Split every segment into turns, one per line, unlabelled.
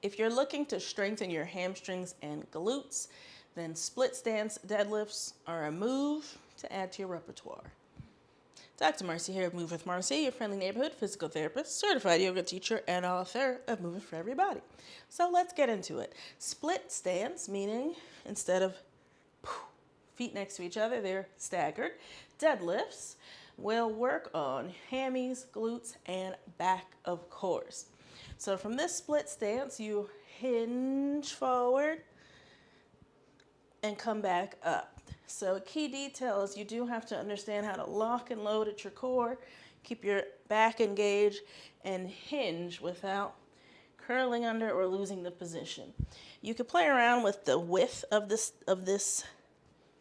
If you're looking to strengthen your hamstrings and glutes, then split stance deadlifts are a move to add to your repertoire. Dr. Marcia here of Move with Marcia, your friendly neighborhood physical therapist, certified yoga teacher, and author of Movement for Everybody. So let's get into it. Split stance, meaning instead of feet next to each other, they're staggered. Deadlifts will work on hammies, glutes, and back, of course. So from this split stance, you hinge forward and come back up. So a key detail is you do have to understand how to lock and load at your core, keep your back engaged, and hinge without curling under or losing the position. You could play around with the width of this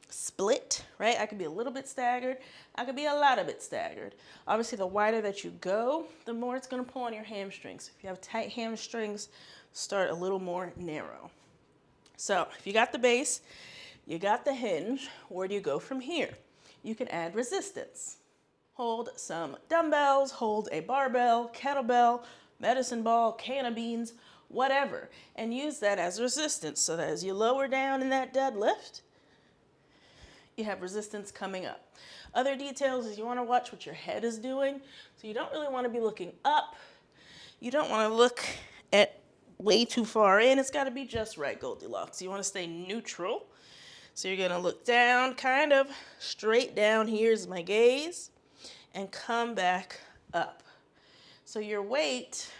split, right? I could be a little bit staggered. I could be a lot of it staggered. Obviously, the wider that you go, the more it's going to pull on your hamstrings. If you have tight hamstrings, start a little more narrow. So if you got the base, you got the hinge, where do you go from here? You can add resistance. Hold some dumbbells, hold a barbell, kettlebell, medicine ball, can of beans, whatever, and use that as resistance so that as you lower down in that deadlift, you have resistance coming up. Other details is you want to watch what your head is doing. So you don't really want to be looking up. You don't want to look at way too far in. It's got to be just right, Goldilocks. You want to stay neutral. So you're going to look down, kind of straight down. Here's my gaze, and come back up. So your weight,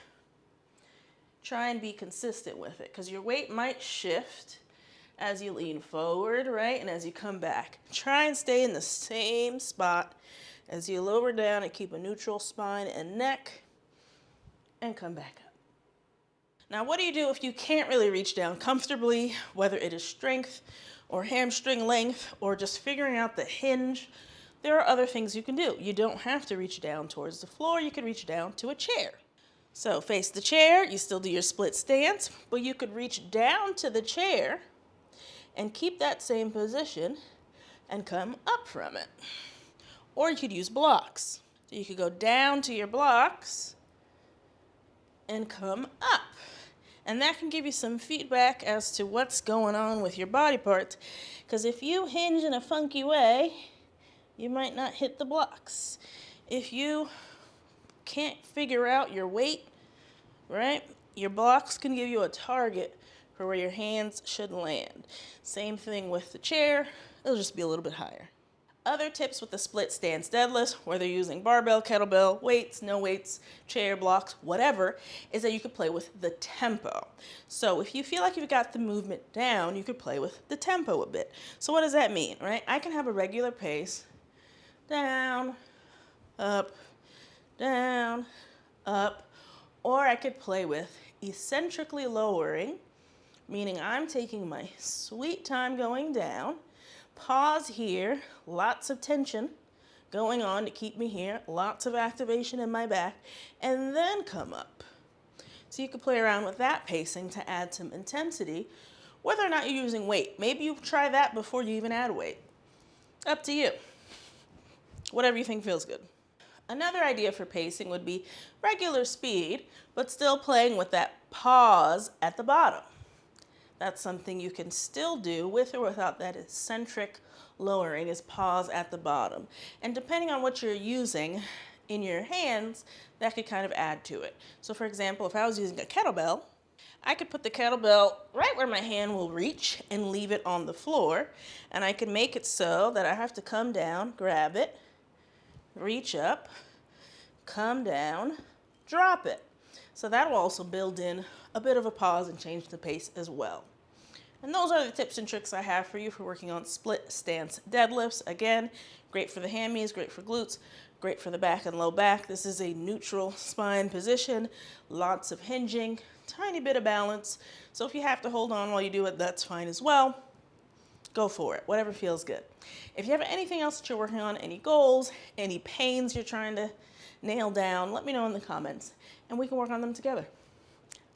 try and be consistent with it, because your weight might shift as you lean forward, right? And as you come back, try and stay in the same spot as you lower down and keep a neutral spine and neck and come back up. Now, what do you do if you can't really reach down comfortably, whether it is strength or hamstring length or just figuring out the hinge? There are other things you can do. You don't have to reach down towards the floor. You can reach down to a chair. So face the chair, you still do your split stance, but you could reach down to the chair and keep that same position and come up from it. Or you could use blocks. So you could go down to your blocks and come up. And that can give you some feedback as to what's going on with your body parts. Because if you hinge in a funky way, you might not hit the blocks. If you can't figure out your weight, right, your blocks can give you a target for where your hands should land. Same thing with the chair, it'll just be a little bit higher. Other tips with the split stance deadlift, whether you're using barbell, kettlebell, weights, no weights, chair, blocks, whatever, is that you could play with the tempo. So if you feel like you've got the movement down, you could play with the tempo a bit. So what does that mean, right? I can have a regular pace, down, up, or I could play with eccentrically lowering, meaning I'm taking my sweet time going down, pause here, lots of tension going on to keep me here, lots of activation in my back, and then come up. So you could play around with that pacing to add some intensity, whether or not you're using weight. Maybe you try that before you even add weight. Up to you. Whatever you think feels good. Another idea for pacing would be regular speed, but still playing with that pause at the bottom. That's something you can still do with or without that eccentric lowering, is pause at the bottom. And depending on what you're using in your hands, that could kind of add to it. So for example, if I was using a kettlebell, I could put the kettlebell right where my hand will reach and leave it on the floor. And I can make it so that I have to come down, grab it, reach up, come down, drop it. So that will also build in a bit of a pause and change the pace as well. And those are the tips and tricks I have for you for working on split stance deadlifts. Again, great for the hammies, great for glutes, great for the back and low back. This is a neutral spine position, lots of hinging, tiny bit of balance. So if you have to hold on while you do it, that's fine as well. Go for it, whatever feels good. If you have anything else that you're working on, any goals, any pains you're trying to nail down, let me know in the comments and we can work on them together.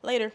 Later.